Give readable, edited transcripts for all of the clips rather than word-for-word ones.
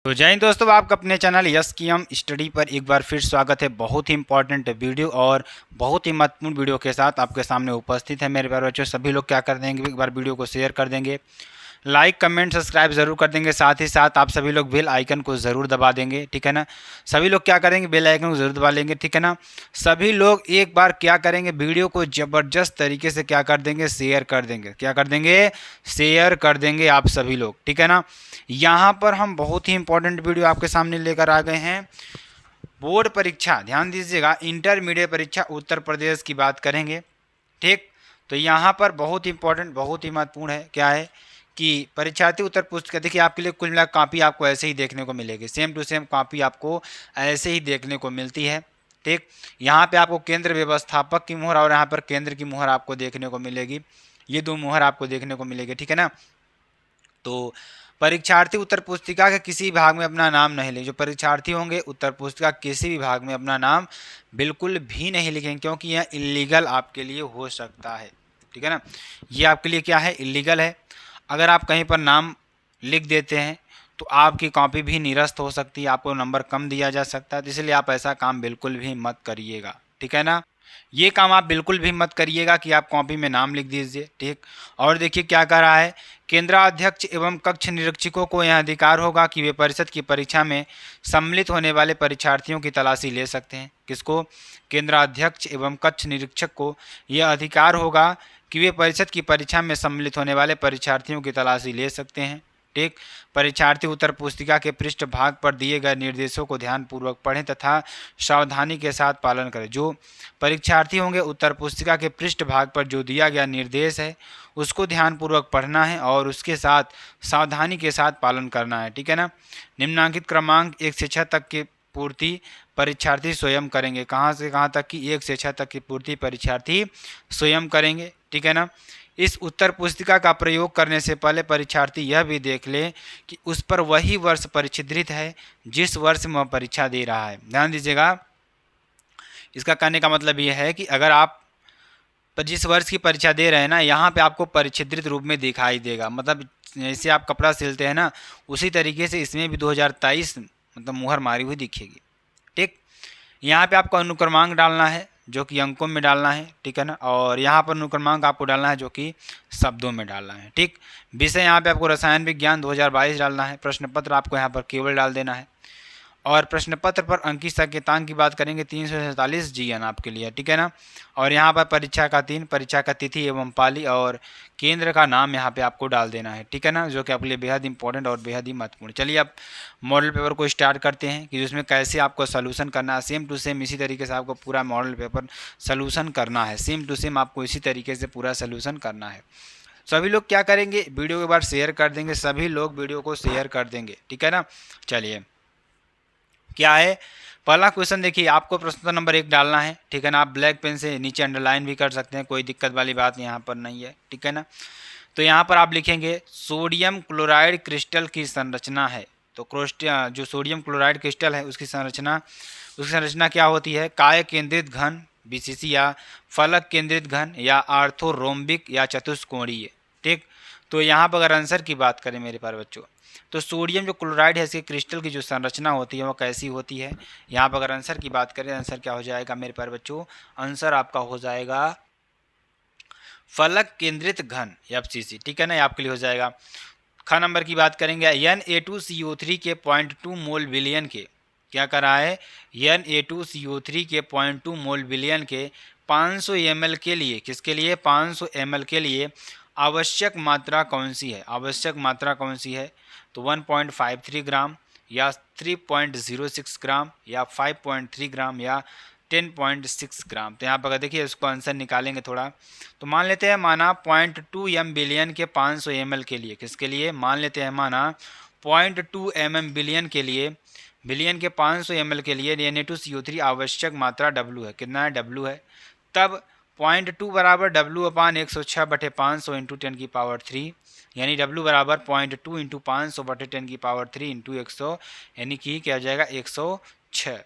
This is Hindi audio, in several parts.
तो जय हिंद दोस्तों, आपका अपने चैनल यस की हम स्टडी पर एक बार फिर स्वागत है। बहुत ही इंपॉर्टेंट वीडियो और बहुत ही महत्वपूर्ण वीडियो के साथ आपके सामने उपस्थित है मेरे प्यारे बच्चों। सभी लोग क्या कर देंगे, एक बार वीडियो को शेयर कर देंगे, लाइक कमेंट सब्सक्राइब जरूर कर देंगे। साथ ही साथ आप सभी लोग बेल आइकन को ज़रूर दबा देंगे, ठीक है ना। सभी लोग क्या करेंगे, बेल आइकन को ज़रूर दबा लेंगे, ठीक है ना। सभी लोग एक बार क्या करेंगे, वीडियो को ज़बरदस्त तरीके से क्या कर देंगे, शेयर कर देंगे। क्या कर देंगे, शेयर कर देंगे आप सभी लोग, ठीक है ना। यहाँ पर हम बहुत ही इंपॉर्टेंट वीडियो आपके सामने लेकर आ गए हैं। बोर्ड परीक्षा, ध्यान दीजिएगा, इंटरमीडिएट परीक्षा उत्तर प्रदेश की बात करेंगे, ठीक। तो यहाँ पर बहुत ही इंपॉर्टेंट, बहुत ही महत्वपूर्ण है, क्या है कि परीक्षार्थी उत्तर पुस्तिका, देखिए आपके लिए कुल मिला कॉपी आपको ऐसे ही देखने को मिलेगी, सेम टू सेम कॉपी आपको ऐसे ही देखने को मिलती है, ठीक। यहाँ पे आपको केंद्र व्यवस्थापक की मुहर और यहाँ पर केंद्र की मुहर आपको देखने को मिलेगी। ये दो मुहर आपको देखने को मिलेगी, ठीक है ना। तो परीक्षार्थी उत्तर पुस्तिका के किसी भाग में अपना नाम नहीं लिखे। जो परीक्षार्थी होंगे उत्तर पुस्तिका किसी भी भाग में अपना नाम बिल्कुल भी नहीं लिखेंगे, क्योंकि यह इलीगल आपके लिए हो सकता है, ठीक है ना। ये आपके लिए क्या है, इलीगल है। अगर आप कहीं पर नाम लिख देते हैं तो आपकी कॉपी भी निरस्त हो सकती है, आपको नंबर कम दिया जा सकता है। तो इसलिए आप ऐसा काम बिल्कुल भी मत करिएगा, ठीक है ना। ये काम आप बिल्कुल भी मत करिएगा कि आप कॉपी में नाम लिख दीजिए, ठीक। और देखिए क्या कर रहा है, केंद्राध्यक्ष एवं कक्ष निरीक्षकों को यह अधिकार होगा कि वे परिषद की परीक्षा में सम्मिलित होने वाले परीक्षार्थियों की तलाशी ले सकते हैं। किसको, केंद्राध्यक्ष एवं कक्ष निरीक्षक को यह अधिकार होगा कि वे परिषद की परीक्षा में सम्मिलित होने वाले परीक्षार्थियों की तलाशी ले सकते हैं, ठीक। परीक्षार्थी उत्तर पुस्तिका के पृष्ठ भाग पर दिए गए निर्देशों को ध्यानपूर्वक पढ़ें तथा सावधानी के साथ पालन करें। जो परीक्षार्थी होंगे उत्तर पुस्तिका के पृष्ठ भाग पर जो दिया गया निर्देश है उसको ध्यानपूर्वक पढ़ना है और उसके साथ सावधानी के साथ पालन करना है, ठीक है ना। निम्नांकित क्रमांक 1 से 6 तक की पूर्ति परीक्षार्थी स्वयं करेंगे। कहाँ से कहाँ तक की, 1 से 6 तक की पूर्ति परीक्षार्थी स्वयं करेंगे, ठीक है ना। इस उत्तर पुस्तिका का प्रयोग करने से पहले परीक्षार्थी यह भी देख ले कि उस पर वही वर्ष परिच्छिद्रित है जिस वर्ष में वह परीक्षा दे रहा है। ध्यान दीजिएगा, इसका कहने का मतलब यह है कि अगर आप जिस वर्ष की परीक्षा दे रहे हैं ना, यहाँ पे आपको परिच्छिद्रित रूप में दिखाई देगा। मतलब जैसे आप कपड़ा सिलते हैं ना, उसी तरीके से इसमें भी 2023 मतलब मुहर मारी हुई दिखेगी, ठीक। यहाँ पे आपको अनुक्रमांक डालना है जो कि अंकों में डालना है, ठीक है ना। और यहाँ पर अनुक्रमांक आपको डालना है जो कि शब्दों में डालना है, ठीक। विषय यहाँ पे आपको रसायन विज्ञान 2022 डालना है। प्रश्न पत्र आपको यहाँ पर केवल डाल देना है। और प्रश्न पत्र पर अंकित संकेतांक की बात करेंगे 347 GN आपके लिए, ठीक है ना। और यहाँ पर परीक्षा का 3, परीक्षा का तिथि एवं पाली और केंद्र का नाम यहाँ पे आपको डाल देना है, ठीक है ना, जो कि आपके लिए बेहद इंपॉर्टेंट और बेहद ही महत्वपूर्ण। चलिए अब मॉडल पेपर को स्टार्ट करते हैं कि जिसमें कैसे आपको सोल्यूशन करना है। सेम टू सेम इसी तरीके से आपको पूरा मॉडल पेपर सोल्यूशन करना है, सेम टू सेम आपको इसी तरीके से पूरा सोल्यूशन करना है। सभी लोग क्या करेंगे, वीडियो के बाद शेयर कर देंगे, सभी लोग वीडियो को शेयर कर देंगे, ठीक है ना। चलिए क्या है, पहला क्वेश्चन देखिए, आपको प्रश्न नंबर 1 डालना है, ठीक है ना। आप ब्लैक पेन से नीचे अंडरलाइन भी कर सकते हैं, कोई दिक्कत वाली बात यहाँ पर नहीं है, ठीक है ना। तो यहाँ पर आप लिखेंगे सोडियम क्लोराइड क्रिस्टल की संरचना है। तो जो सोडियम क्लोराइड क्रिस्टल है उसकी संरचना क्या होती है, काय केंद्रित घन बीसीसी या फलक केंद्रित घन या आर्थोरोम्बिक या चतुष्कोणीय, ठीक। तो यहाँ पर अगर आंसर की बात करें मेरे प्यारे बच्चों, तो सोडियम जो क्लोराइड है इसके क्रिस्टल की जो संरचना होती है वो कैसी होती है। यहाँ पर अगर आंसर की बात करें, आंसर क्या हो जाएगा मेरे प्यारे बच्चों, आंसर आपका हो जाएगा फलक केंद्रित घन FCC, ठीक है ना, ये आपके लिए हो जाएगा। ख नंबर की बात करेंगे, Na2CO3 के 0.2 मोल विलियन के, क्या कर रहा है, Na2CO3 के 0.2 मोल विलियन के 500 ml के लिए, किसके लिए, 500 ml के लिए आवश्यक मात्रा कौन सी है, आवश्यक मात्रा कौन सी है। तो 1.53 ग्राम या 3.06 ग्राम या 5.3 ग्राम या 10.6 ग्राम। तो यहाँ पर देखिए इसको आंसर निकालेंगे थोड़ा, तो मान लेते हैं माना 0.2 m बिलियन के 500 ml के लिए, किसके लिए, मान लेते हैं माना 0.2 mm बिलियन के लिए, बिलियन के 500 ml के लिए Na2CO3 आवश्यक मात्रा W है। कितना है, W है। तब 0.2 बराबर W/106/500 इंटू 10⁻3, यानी W बराबर 0.2 इंटू 500/10⁻3 इंटू 100, यानी कि क्या हो जाएगा 106,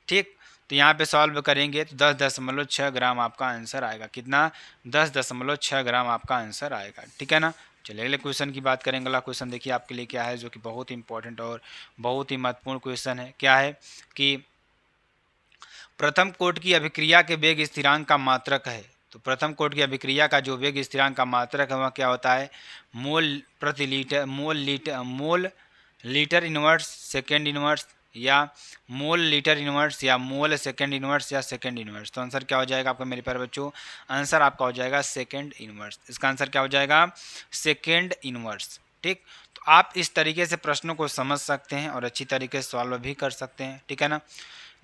ठीक। तो यहाँ पे सॉल्व करेंगे तो 10.6 ग्राम आपका आंसर आएगा। कितना, 10.6 ग्राम आपका आंसर आएगा, ठीक है ना। चलिए अगले क्वेश्चन की बात करेंगे। अगला क्वेश्चन देखिए आपके लिए क्या है, जो कि बहुत ही इंपॉर्टेंट और बहुत ही महत्वपूर्ण क्वेश्चन है। क्या है कि प्रथम कोटि की अभिक्रिया के वेग स्थिरांक का मात्रक है। तो प्रथम कोटि की अभिक्रिया का जो वेग स्थिरांक का मात्रक है वह क्या होता है, मोल प्रति litre, mole litre inverse second inverse, या मोल लीटर इनवर्स, या मोल सेकेंड इनवर्स, या सेकेंड इनवर्स। तो आंसर क्या हो जाएगा आपका मेरे प्यारे बच्चों, आंसर आपका हो जाएगा सेकेंड इनवर्स। इसका आंसर क्या हो जाएगा, सेकेंड इनवर्स। ठीक, तो आप इस तरीके से प्रश्नों को समझ सकते हैं और अच्छी तरीके से सॉल्व भी कर सकते हैं। ठीक है ना।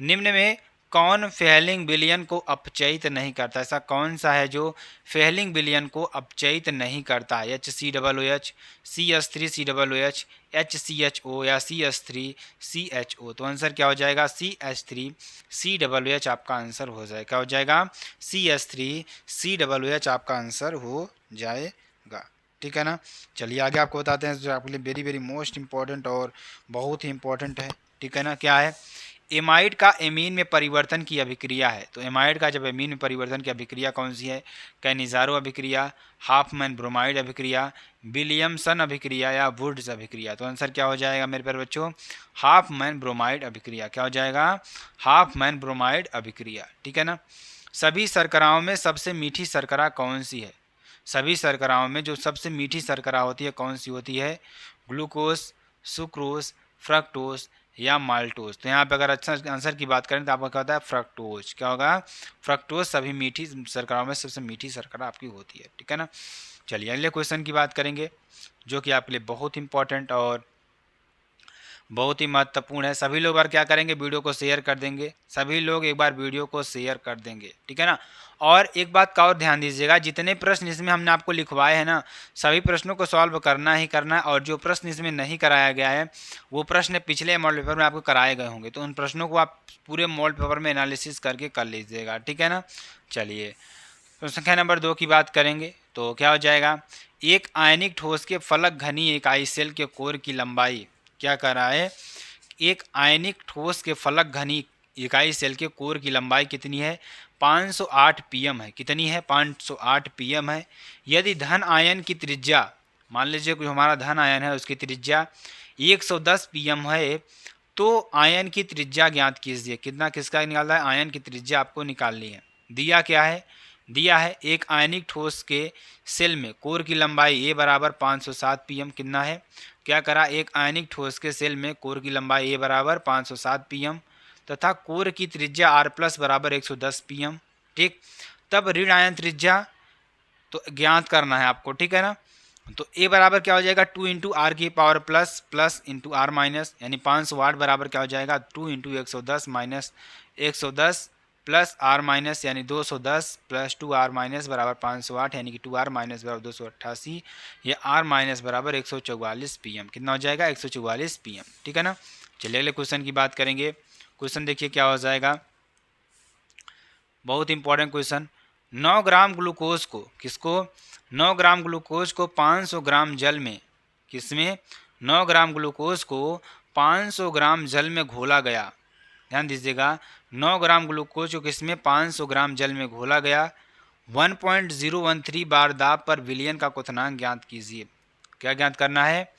निम्न में कौन फेहलिंग विलयन को अपचयित नहीं करता, ऐसा कौन सा है जो फेहलिंग विलयन को अपचयित नहीं करता, HCOOH, CH3COOH, HCHO या CH3CHO। तो आंसर क्या हो जाएगा, CH3COOH आपका आंसर हो जाएगा। क्या हो जाएगा, CH3COOH आपका आंसर हो जाएगा। ठीक है ना। चलिए आगे आपको बताते हैं जो आपके लिए वेरी वेरी मोस्ट इंपॉर्टेंट और बहुत ही इंपॉर्टेंट है। ठीक है ना। क्या है, एमाइड का एमीन में परिवर्तन की अभिक्रिया है। तो एमाइड का जब एमीन में परिवर्तन की अभिक्रिया कौन सी है, कैनिजारो अभिक्रिया, हाफमैन ब्रोमाइड अभिक्रिया, विलियमसन अभिक्रिया, या वुड्स अभिक्रिया। तो आंसर क्या हो जाएगा मेरे प्यारे बच्चों, हाफमैन ब्रोमाइड अभिक्रिया। क्या हो जाएगा, हाफमैन ब्रोमाइड अभिक्रिया। ठीक है ना। सभी शर्कराओं में सबसे मीठी शर्करा कौन सी है, सभी शर्कराओं में जो सबसे मीठी शर्करा होती है कौन सी होती है, ग्लूकोज, सुक्रोज, फ्रक्टोज, या माल्टोज। तो यहाँ पे अगर अच्छा आंसर की बात करें तो आपका क्या होता है, फ्रक्टोज। क्या होगा, फ्रक्टोज सभी मीठी शर्कराओं में सबसे मीठी शर्करा आपकी होती है। ठीक है ना। चलिए अगले क्वेश्चन की बात करेंगे, जो कि आपके लिए बहुत इंपॉर्टेंट और बहुत ही महत्वपूर्ण है। सभी लोग बार क्या करेंगे, वीडियो को शेयर कर देंगे, सभी लोग एक बार वीडियो को शेयर कर देंगे। ठीक है ना। और एक बात का और ध्यान दीजिएगा, जितने प्रश्न इसमें हमने आपको लिखवाए हैं ना, सभी प्रश्नों को सॉल्व करना ही करना है। और जो प्रश्न इसमें नहीं कराया गया है वो प्रश्न पिछले मॉडल पेपर में आपको कराए गए होंगे, तो उन प्रश्नों को आप पूरे मॉडल पेपर में एनालिसिस करके कर लीजिएगा। ठीक है ना। चलिए तो संख्या नंबर 2 की बात करेंगे। तो क्या हो जाएगा, एक आयनिक ठोस के फलक घनी इकाई सेल के कोर की लंबाई, क्या कर रहा है, एक आयनिक ठोस के फलक घनी इकाई सेल के कोर की लंबाई कितनी है, 508 pm है। कितनी है, 508 pm है। यदि धन आयन की त्रिज्या, मान लीजिए कि हमारा धन आयन है उसकी त्रिज्या 110 pm है, तो आयन की त्रिज्या ज्ञात कीजिए। कितना किसका निकालना है, आयन की त्रिज्या आपको निकालनी है। दिया क्या है, दिया है एक आयनिक ठोस के सेल में कोर की लंबाई ए बराबर 507 pm। कितना है, क्या करा, एक आयनिक ठोस के सेल में कोर की लंबाई ए बराबर 507 pm तथा कोर की त्रिज्या r प्लस बराबर 110 pm। ठीक, तब ऋण आयन त्रिज्या तो ज्ञात करना है आपको। ठीक है ना। तो ए बराबर क्या हो जाएगा, 2 इंटू आर की power plus plus into r minus, यानी 500 वाट बराबर क्या हो जाएगा, 2 इंटू 110 माइनस 110 प्लस आर माइनस, यानी 210 प्लस 2 आर माइनस बराबर 508, यानी कि 2 आर माइनस बराबर 288, या आर माइनस बराबर 144 pm। कितना हो जाएगा, 144 pm। ठीक है ना। चलिए अगले क्वेश्चन की बात करेंगे। क्वेश्चन देखिए क्या हो जाएगा, बहुत इंपॉर्टेंट क्वेश्चन। 9 ग्राम ग्लूकोज को, किसको, 9 ग्राम ग्लूकोज को 500 ग्राम जल में, किसमें, 9 ग्राम ग्लूकोज को 500 ग्राम जल में घोला गया। ध्यान दीजिएगा, 9 ग्राम ग्लूकोज को किसमें, 500 ग्राम जल में घोला गया। 1.013 बार दाब पर विलयन का क्वथनांक ज्ञात कीजिए। क्या ज्ञात करना है,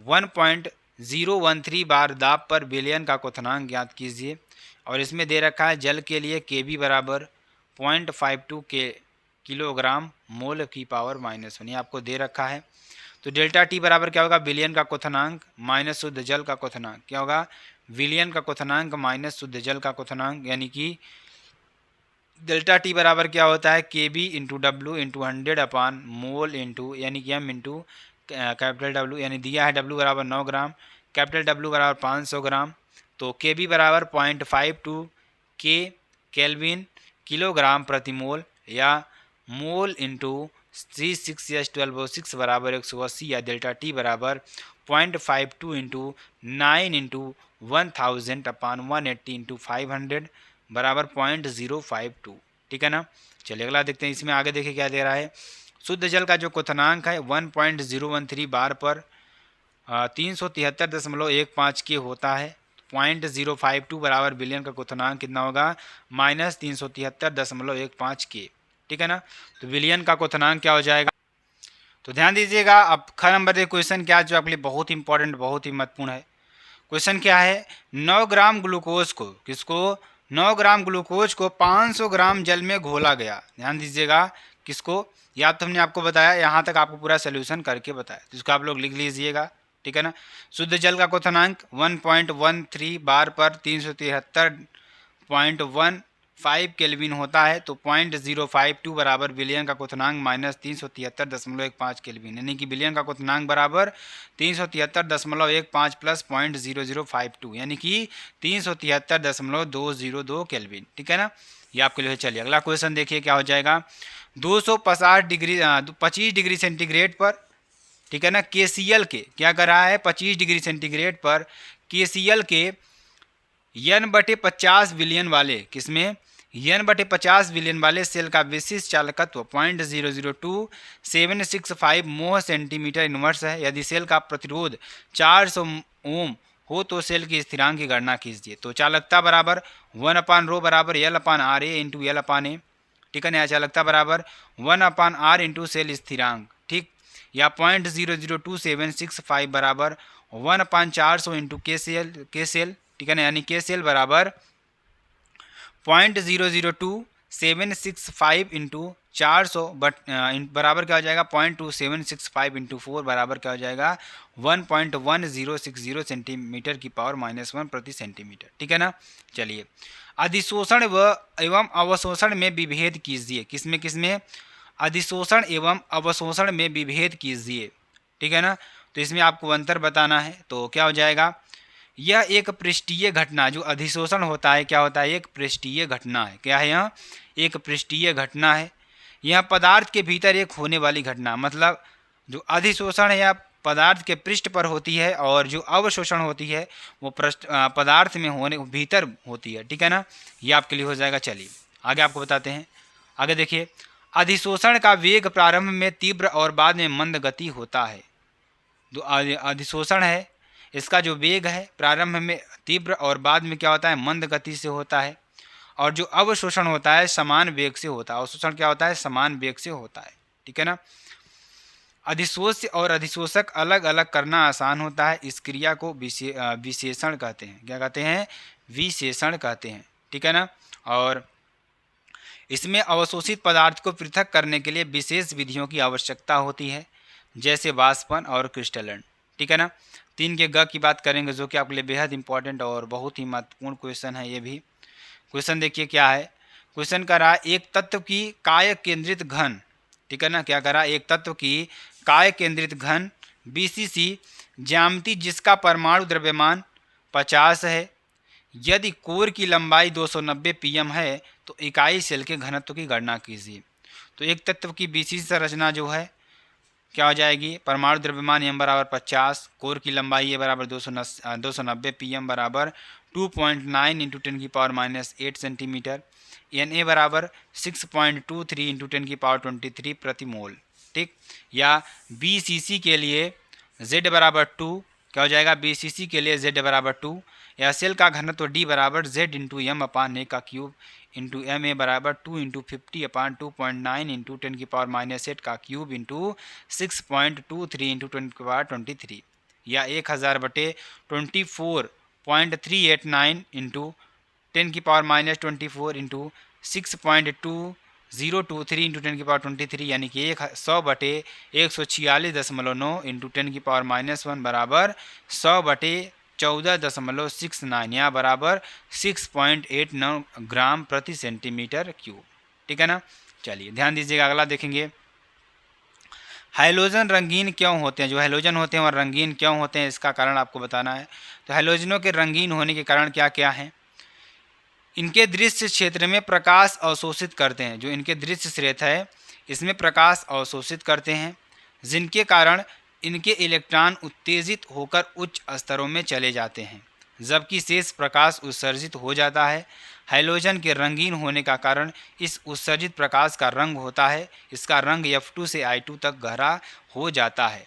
1.013 बार दाब पर विलयन का क्वथनांक ज्ञात कीजिए। और इसमें दे रखा है जल के लिए Kb बराबर 0.52 के किलोग्राम मोल की पावर -1, ये आपको दे रखा है। तो डेल्टा टी बराबर क्या होगा, विलयन का क्वथनांक माइनस शुद्ध जल का क्वथनांक। क्या होगा, विलयन का क्वथनांक माइनस शुद्ध जल का क्वथनांक, यानी कि डेल्टा टी बराबर क्या होता है, Kb इंटू डब्ल्यू इंटू 100 अपान मोल इंटू, यानी कि m इंटू कैपिटल डब्ल्यू, यानी दिया है W बराबर 9 ग्राम, कैपिटल W बराबर 500 ग्राम। तो Kb बराबर 0.52 के केल्विन किलोग्राम प्रति मोल, या मोल इंटू 36S12O6 बराबर 180, या डेल्टा टी बराबर 0.52 इंटू 9 इंटू 1000 अपान 180 इंटू 500 बराबर 0.052। ठीक है ना। चलिए अगला देखते हैं, इसमें आगे देखिए क्या दे रहा है। शुद्ध जल का जो क्वथनांक है 1.013 बार पर 373.15 के होता है। 0.052 बराबर विलयन का क्वथनांक कितना होगा, -373.15 के। ठीक है ना। तो विलयन का क्वथनांक क्या हो जाएगा, तो ध्यान दीजिएगा। अब ख नंबर एक क्वेश्चन क्या है जो आपके लिए बहुत इंपॉर्टेंट, बहुत ही महत्वपूर्ण है। क्वेश्चन क्या है, 9 ग्राम ग्लूकोज को, किसको, 9 ग्राम ग्लूकोज को 500 ग्राम जल में घोला गया। ध्यान दीजिएगा, किसको, या तो हमने आपको बताया, यहाँ तक आपको पूरा सोल्यूशन करके बताया, तो इसको आप लोग लिख लीजिएगा, ठीक है ना। शुद्ध जल का क्वथनांक 1.13 बार पर 373.15 केल्विन होता है, तो 0.052 बराबर विलयन का क्वथनांक माइनस 373.15 केल्विन, यानी कि विलयन का क्वथनांक बराबर 373.15 प्लस 0.0052 यानी कि 373.202 केल्विन, ठीक है ना। ये आपके लिए। चलिए अगला क्वेश्चन देखिए क्या हो जाएगा। 25 डिग्री सेंटीग्रेड पर, ठीक है ना, KCl के क्या कर रहा है, 25 डिग्री सेंटीग्रेड पर KCl के N/50 विलियन वाले, किसमें, N/50 विलियन वाले सेल का विशिष्ट चालकत्व 0.00275 मोह सेंटीमीटर इनवर्स है। यदि सेल का प्रतिरोध 400 ओम हो तो सेल की स्थिरांक की गणना कीजिए। तो चालकता बराबर 1/ρ बराबर L/RA इंटू L/A, ठीक है ना। चालकता बराबर 1/R इंटू सेल स्थिरांक, ठीक, या 0.00275 बराबर 1/400 इंटू KCl, ठीक है ना, यानी KCl बराबर 0.00275 इंटू 400 बराबर क्या हो जाएगा, 0.2765 इंटू 4 बराबर क्या हो जाएगा, 1.1060 सेंटीमीटर की पावर -1 प्रति सेंटीमीटर, ठीक है ना। चलिए अधिशोषण एवं अवशोषण में विभेद कीजिए। किसमें किसमें, अधिशोषण एवं अवशोषण में विभेद कीजिए, ठीक है ना। तो इसमें आपको अंतर बताना है, तो क्या हो जाएगा, यह एक पृष्ठीय घटना, जो अधिशोषण होता है क्या होता है, एक पृष्ठीय घटना है। क्या है, यह एक पृष्ठीय घटना है। यह पदार्थ के भीतर एक होने वाली घटना, मतलब जो अधिशोषण है या पदार्थ के पृष्ठ पर होती है, और जो अवशोषण होती है वो पदार्थ में होने भीतर होती है, ठीक है ना। ये आपके लिए हो जाएगा। चलिए आगे आपको बताते हैं। आगे देखिए, अधिशोषण का वेग प्रारंभ में तीव्र और बाद में मंद गति होता है। जो अधिशोषण है इसका जो वेग है प्रारंभ में तीव्र और बाद में क्या होता है, मंद गति से होता है। और जो अवशोषण होता है समान वेग से होता है। अवशोषण क्या होता है, समान वेग से होता है, ठीक है ना। अधिशोष्य और अधिशोषक अलग अलग करना आसान होता है। इस क्रिया को विशेषण कहते हैं। क्या कहते हैं, विशेषण कहते हैं, ठीक है ना। और इसमें अवशोषित पदार्थ को पृथक करने के लिए विशेष विधियों की आवश्यकता होती है, जैसे वाष्पन और क्रिस्टलन, ठीक है ना। 3 के ग की बात करेंगे, जो कि आपके लिए बेहद इंपॉर्टेंट और बहुत ही महत्वपूर्ण क्वेश्चन है। ये भी क्वेश्चन देखिए क्या है। क्वेश्चन कर रहा है, एक तत्व की काय केंद्रित घन, ठीक है ना, क्या कर रहा है, एक तत्व की काय केंद्रित घन BCC ज्यामिति जिसका परमाणु द्रव्यमान 50 है, यदि कोर की लंबाई 290 pm है तो इकाई सेल के घनत्व की गणना कीजिए। तो एक तत्व की BCC संरचना जो है क्या हो जाएगी, परमाणु द्रव्यमान m बराबर 50, कोर की लंबाई ए बराबर 290 pm बराबर 2.9 इंटू 10⁻⁸ सेंटीमीटर, Na बराबर 6.23 इंटू 10⁻23 प्रति मोल, ठीक। या BCC के लिए Z बराबर 2, क्या हो जाएगा, BCC के लिए Z बराबर 2, या सेल का घनत्व D बराबर Z इंटू M/A का क्यूब इंटू Ma बराबर 2 इंटू 50/2.9 इंटू 10⁻⁸ का क्यूब इंटू 6.23 इंटू 10⁻23, या 1000/24.389 इंटू 10⁻24 इंटू 6.2023 इंटू 10⁻23, यानी कि 100/146.9 इंटू 10⁻1 बराबर 100/14.69 या बराबर 6.89 ग्राम प्रति सेंटीमीटर क्यूब, ठीक है ना। चलिए ध्यान दीजिएगा, अगला देखेंगे। हैलोजन रंगीन क्यों होते हैं, जो हैलोजन होते हैं और रंगीन क्यों होते हैं इसका कारण आपको बताना है। तो हैलोजनों के रंगीन होने के कारण क्या क्या हैं, इनके दृश्य क्षेत्र में प्रकाश अवशोषित करते हैं। जो इनके दृश्य क्षेत्र है इसमें प्रकाश अवशोषित करते हैं, जिनके कारण इनके इलेक्ट्रॉन उत्तेजित होकर उच्च स्तरों में चले जाते हैं, जबकि शेष प्रकाश उत्सर्जित हो जाता है। हैलोजन के रंगीन होने का कारण इस उत्सर्जित प्रकाश का रंग होता है। इसका रंग F2 से I2 तक गहरा हो जाता है,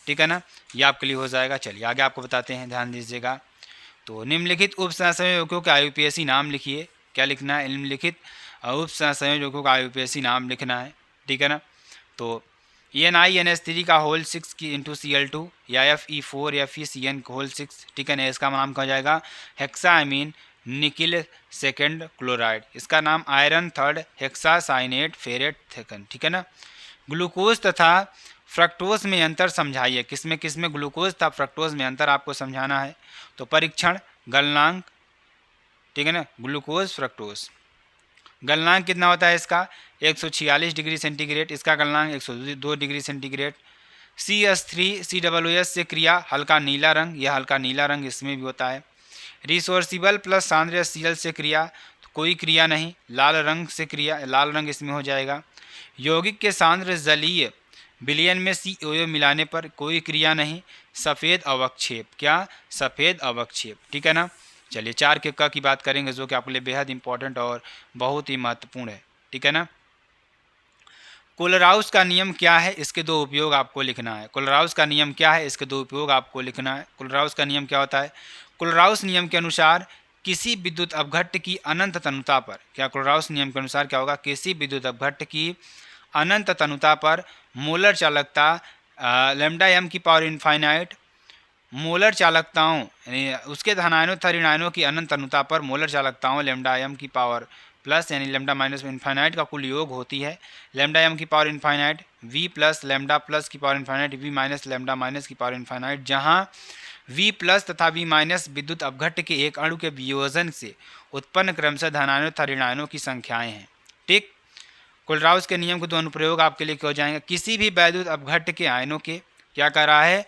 ठीक है ना। यह आपके लिए हो जाएगा। चलिए आगे आपको बताते हैं, ध्यान दीजिएगा। तो निम्नलिखित उप संयोजकों का IUPAC नाम लिखिए। क्या लिखना है, निम्नलिखित उप संयोजकों का IUPAC नाम लिखना है, ठीक है ना। तो NiNH3 का होल 6 की इंटू Cl2 या Fe4 या FeCN होल 6, ठीक है ना। इसका नाम क्या हो जाएगा, हेक्सामीन निकिल सेकेंड क्लोराइड। इसका नाम आयरन थर्ड हेक्सासाइनेट फेरेट सेकंड, ठीक है ना। ग्लूकोज तथा फ्रक्टोज में अंतर समझाइए। किसमें किसमें ग्लूकोज तथा फ्रक्टोज में अंतर आपको समझाना है। तो परीक्षण गलनांक, ठीक है ना। ग्लूकोज फ्रक्टोज गलनांक कितना होता है इसका, 146 डिग्री सेंटीग्रेड। इसका गलनांक 102 डिग्री सेंटीग्रेड। CH3COOS से क्रिया हल्का नीला रंग, यह हल्का नीला रंग इसमें भी होता है। रिसोर्सिबल प्लस सांद्र Cl से क्रिया, तो कोई क्रिया नहीं, लाल रंग से क्रिया, लाल रंग इसमें हो जाएगा। यौगिक के सांद्र जलीय विलयन में COO मिलाने पर कोई क्रिया नहीं, सफ़ेद अवक्षेप, क्या सफ़ेद अवक्षेप, ठीक है ना। चलिए 4 के क की बात करेंगे जो कि आपके लिए बेहद इंपॉर्टेंट और बहुत ही महत्वपूर्ण है, ठीक है ना। कोलराउस का नियम क्या है, इसके दो उपयोग आपको लिखना है। कोलराउस का नियम क्या है, इसके दो उपयोग आपको लिखना है। कोलराउस का नियम क्या होता है, कोलराउस नियम के अनुसार किसी विद्युत अपघट्ट की अनंत तनुता पर, क्या कोलराउस नियम के अनुसार क्या होगा, किसी विद्युत अपघट्ट की अनंत तनुता पर मोलर चालकता लैम्डा m की पावर इनफाइनाइट, मोलर चालकताओं यानी उसके धनायनों तथा ऋणायनों की अनंत तनुता पर मोलर चालकताओं लैम्डा m की पावर प्लस यानी लैम्डा माइनस इन्फाइनाइट का कुल योग होती है। लैम्डा m की power infinite v plus lambda plus की power infinite v minus lambda minus की पावर इन्फाइनाइट, जहाँ v प्लस तथा v माइनस विद्युत अपघट्ट के एक अणु के वियोजन से उत्पन्न क्रमशः धनायनों तथा ऋणायनों की संख्याएँ हैं, ठीक। कोलराउस के नियम के दो अनुप्रयोग आपके लिए क्या हो जाएंगे, किसी भी वैद्युत अपघट्ट के आयनों के, क्या कर रहा है,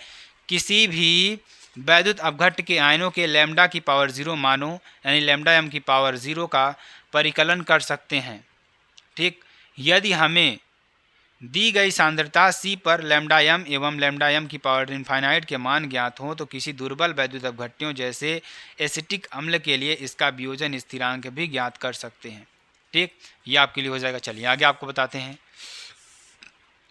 किसी भी वैद्युत अपघट्ट के आयनों के लैम्डा की पावर 0 मानों यानी लैम्डा m की पावर 0 का परिकलन कर सकते हैं, ठीक। यदि हमें दी गई सांद्रता C पर लैम्डा m एवं लैम्डा m की पावर इनफाइनाइट के मान ज्ञात हों तो किसी दुर्बल वैद्युत अपघट्टियों जैसे एसिटिक अम्ल के लिए इसका वियोजन स्थिरांक भी ज्ञात कर सकते हैं, ठीक। ये आपके लिए हो जाएगा। चलिए आगे आपको बताते हैं।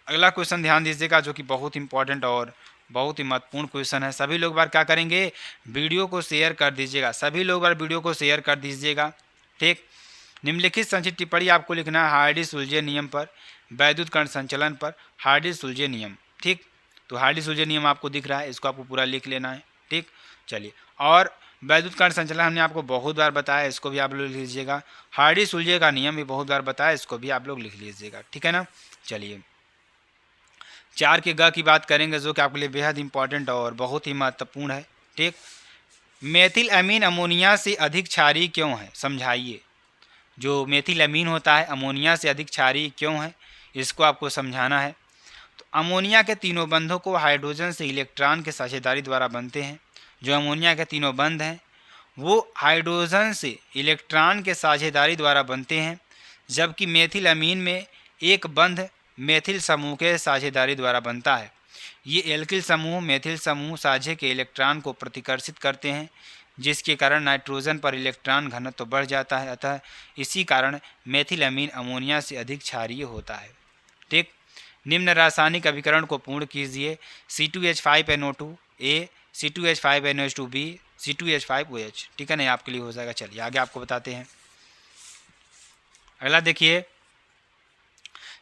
अगला क्वेश्चन ध्यान दीजिएगा जो कि बहुत इंपॉर्टेंट और बहुत ही महत्वपूर्ण क्वेश्चन है। सभी लोग बार क्या करेंगे, वीडियो को शेयर कर दीजिएगा, सभी लोग बार वीडियो को शेयर कर दीजिएगा, ठीक। निम्नलिखित संक्षिप्त टिप्पणी आपको लिखना है हार्डी सुलजे नियम पर, वैद्युत कण संचलन पर, हार्डी सुलजे नियम, ठीक। तो हार्डी सुलजे नियम आपको दिख रहा है, इसको आपको पूरा लिख लेना है, ठीक। चलिए, और वैद्युत कण संचलन हमने आपको बहुत बार बताया, इसको भी आप लोग लिख लीजिएगा। हार्डी सुलजे का नियम भी बहुत बार बताया, इसको भी आप लोग लिख लीजिएगा, ठीक है ना। चलिए 4 के ग की बात करेंगे जो कि आपके लिए बेहद इंपॉर्टेंट और बहुत ही महत्वपूर्ण है, ठीक। मेथिल अमीन अमोनिया से अधिक क्षारीय क्यों है, समझाइए। जो मेथिल अमीन होता है अमोनिया से अधिक क्षारीय क्यों है, इसको आपको समझाना है। तो अमोनिया के तीनों बंधों को हाइड्रोजन से इलेक्ट्रॉन के साझेदारी द्वारा बनते हैं। जो अमोनिया के तीनों बंध हैं वो हाइड्रोजन से इलेक्ट्रॉन के साझेदारी द्वारा बनते हैं, जबकि मेथिल अमीन में एक बंध मेथिल समूह के साझेदारी द्वारा बनता है। ये एल्किल समूह मेथिल समूह साझे के इलेक्ट्रॉन को प्रतिकर्षित करते हैं, जिसके कारण नाइट्रोजन पर इलेक्ट्रॉन घनत्व तो बढ़ जाता है। अतः इसी कारण मेथिल अमीन अमोनिया से अधिक क्षारीय होता है, ठीक। निम्न रासायनिक अभिकरण को पूर्ण कीजिए। C2H5NO2 A, C2H5NO2 B, C2H5OH, ठीक है ना, आपके लिए हो जाएगा। चलिए आगे आपको बताते हैं। अगला देखिए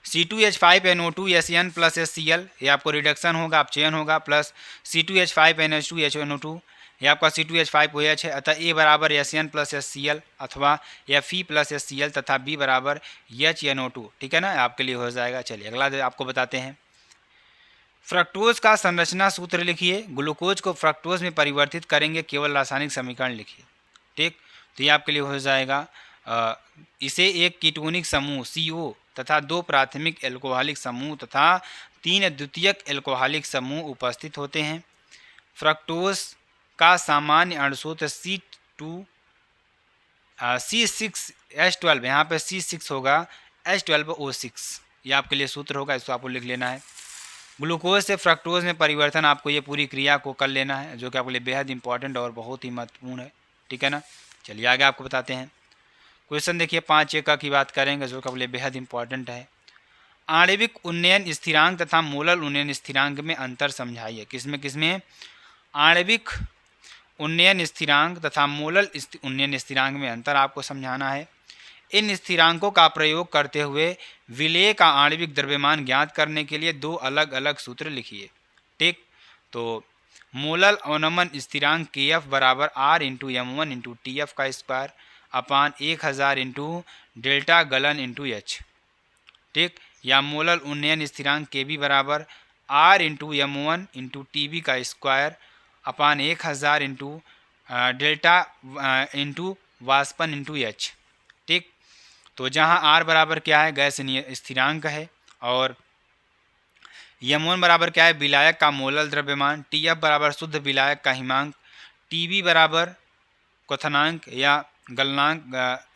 C2H5NO2 SN प्लस HCl, ये आपको रिडक्शन होगा, आप चयन होगा, प्लस C2H5NH2 HNO2, ये आपका C2H5OH है। अतः A बराबर SN प्लस HCl अथवा Fe प्लस HCl तथा B बराबर HNO2, ठीक है ना, आपके लिए हो जाएगा। चलिए अगला आपको बताते हैं। फ्रक्टोज का संरचना सूत्र लिखिए। ग्लूकोज को फ्रक्टोज में परिवर्तित करेंगे, केवल रासायनिक समीकरण लिखिए, ठीक। तो ये आपके लिए हो जाएगा इसे एक कीटोनिक समूह CO तथा 2 प्राथमिक एल्कोहलिक समूह तथा 3 द्वितीयक एल्कोहलिक समूह उपस्थित होते हैं। फ्रक्टोज का सामान्य अणुसूत्र C6H12, यहाँ पे C6 होगा, H12O6, ये आपके लिए सूत्र होगा, इसको आपको लिख लेना है। ग्लूकोज से फ्रक्टोज में परिवर्तन, आपको ये पूरी क्रिया को कर लेना है, जो कि आपके लिए बेहद इंपॉर्टेंट और बहुत ही महत्वपूर्ण है, ठीक है ना। चलिए आगे आपको बताते हैं। क्वेश्चन देखिए 5 की बात करेंगे जो कि आपके लिए बेहद इंपॉर्टेंट है। आणविक उन्नयन स्थिरांक तथा मोलर उन्नयन स्थिरांक में अंतर समझाइए। किसमें किसमें, आणविक उन्नयन स्थिरांक तथा मोलर उन्नयन स्थिरांक में अंतर आपको समझाना है। इन स्थिरांकों का प्रयोग करते हुए विलेय का आणविक द्रव्यमान ज्ञात करने के लिए दो अलग अलग सूत्र लिखिए। ठीक, तो मोलल अवनमन स्थिरांक के एफ बराबर R into M one into T F का स्क्वायर अपान 1000 इंटू डेल्टा गलन इंटू एच। ठीक, या मोलल उन्नयन स्थिरांक के बी बराबर R into M one into T B का square upon 1000 into delta into वाष्पन इंटू एच। ठीक, तो जहाँ आर बराबर क्या है, गैस स्थिरांक है, और एम वन बराबर क्या है, विलायक का मोलल द्रव्यमान, टी एफ बराबर शुद्ध विलायक का हिमांक, टी बी बराबर क्वथनांक या गलनांक,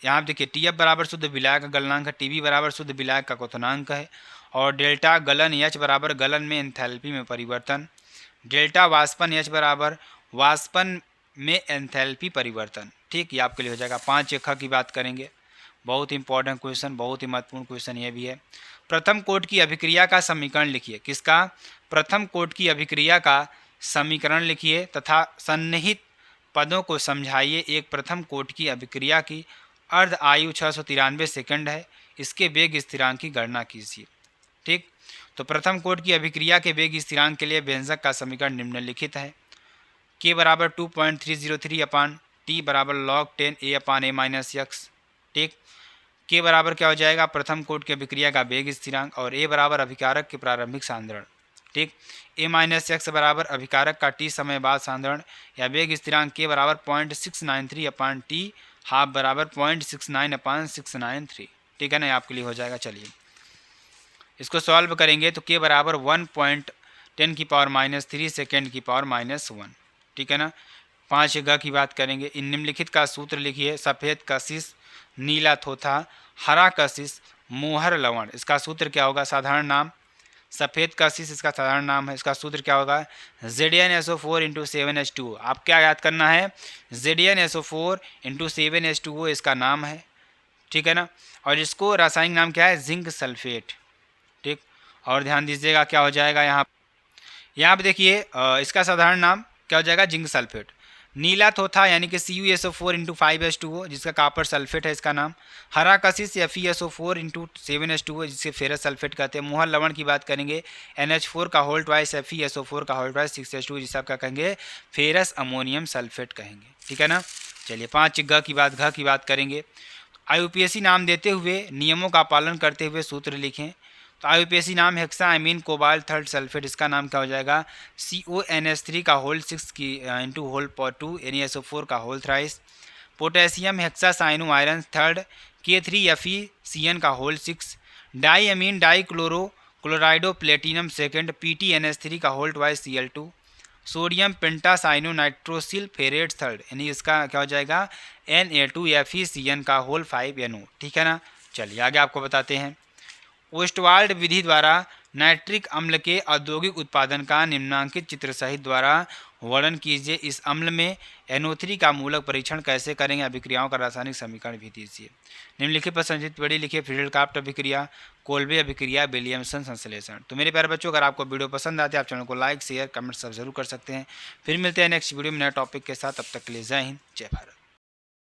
यहाँ देखिए टी एफ बराबर शुद्ध विलायक का गलनांक है, टी बी बराबर शुद्ध विलायक का क्वथनांक है, और डेल्टा गलन एच बराबर गलन में एंथैल्पी में परिवर्तन, डेल्टा वाष्पन एच बराबर वाष्पन में एंथैल्पी परिवर्तन। ठीक, ये आपके लिए हो जाएगा। 5 ख की बात करेंगे, बहुत इंपॉर्टेंट क्वेश्चन, बहुत ही महत्वपूर्ण क्वेश्चन ये भी है। प्रथम कोट की अभिक्रिया का समीकरण लिखिए। किसका? प्रथम कोट की अभिक्रिया का समीकरण लिखिए तथा सन्निहित पदों को समझाइए। एक प्रथम कोट की अभिक्रिया की अर्ध आयु 693 सेकंड है, इसके वेग स्थिरांक की गणना कीजिए। ठीक, तो प्रथम कोट की अभिक्रिया के वेग स्थिरांक के लिए व्यंजक का समीकरण निम्नलिखित है। के बराबर 2.303 अपान टी बराबर log 10 a upon a minus x. ठीक, के बराबर क्या हो जाएगा, प्रथम कोट की अभिक्रिया का वेग स्थिरांक, और ए बराबर अभिकारक के प्रारंभिक सांद्रण। ठीक, ए माइनस एक्स बराबर अभिकारक का टी समय बाद सांद्रण या वेग स्थिरांक के बराबर 0.693 अपान टी हाफ बराबर 0.69 अपान 693। ठीक है ना, आपके लिए हो जाएगा। चलिए इसको सॉल्व करेंगे तो के बराबर 1.10⁻³ सेकेंड की पावर -1। ठीक है ना। 5 ग की बात करेंगे। इन निम्नलिखित का सूत्र लिखिए। सफ़ेद कशिश, नीला थोथा, हरा कशिश, मोहर लवण। इसका सूत्र क्या होगा? साधारण नाम सफ़ेद कशिश इसका साधारण नाम है। इसका सूत्र क्या होगा? ZnSO4 into 7H2O। आप क्या याद करना है? ZnSO4 इंटू 7H2O इसका नाम है। ठीक है ना। और इसको रासायनिक नाम क्या है? Zinc sulphate. ठीक, और ध्यान दीजिएगा क्या हो जाएगा यहाँ पे देखिए इसका साधारण नाम क्या हो जाएगा? Zinc sulphate. नीला थोथा यानी कि CuSO4 इंटू 5H2O जिसका कापर सल्फेट है इसका नाम। हरा कशिश FeSO4 इंटू 7H2O जिसे फेरस सल्फेट कहते हैं। मोहर लवण की बात करेंगे NH4 का होल ट्वाइस FeSO4 का होल ट्वाइस 6H2O जिसे आप क्या कहेंगे? फेरस अमोनियम सल्फेट कहेंगे। ठीक है ना। चलिए 5 घ की बात करेंगे। IUPAC नाम देते हुए नियमों का पालन करते हुए सूत्र लिखें। तो IUPAC नाम हेक्सा अमीन कोबाल्ट थर्ड सल्फेट, इसका नाम क्या हो जाएगा? CONH3 का होल 6 की इंटू होल 2 NaSO4 का whole thrice. Potassium hexacyano iron third K3FeCN का whole 6। Diamine dichloro chlorido platinum second PTNH3 का whole twice Cl2। Sodium pentacyano nitrosyl ferrate third यानी इसका क्या हो जाएगा? Na2FeCN का होल 5 NO। ठीक है ना। चलिए आगे आपको बताते हैं। ओस्टवाल्ड विधि द्वारा नाइट्रिक अम्ल के औद्योगिक उत्पादन का निम्नांकित चित्र सहित द्वारा वर्णन कीजिए। इस अम्ल में NO3 का मूलक परीक्षण कैसे करेंगे? अभिक्रियाओं का रासायनिक समीकरण भी दीजिए। निम्नलिखित पर संक्षिप्त टिप्पणी लिखिए। फ्रीडल-क्राफ्ट अभिक्रिया, कोल्बे अभिक्रिया, विलियमसन संश्लेषण। तो मेरे प्यारे बच्चों, अगर आपको वीडियो पसंद आते हैं आप चैनल को लाइक शेयर कमेंट सब जरूर कर सकते हैं। फिर मिलते हैं नेक्स्ट वीडियो में नए टॉपिक के साथ। तब तक के लिए जय हिंद, जय भारत।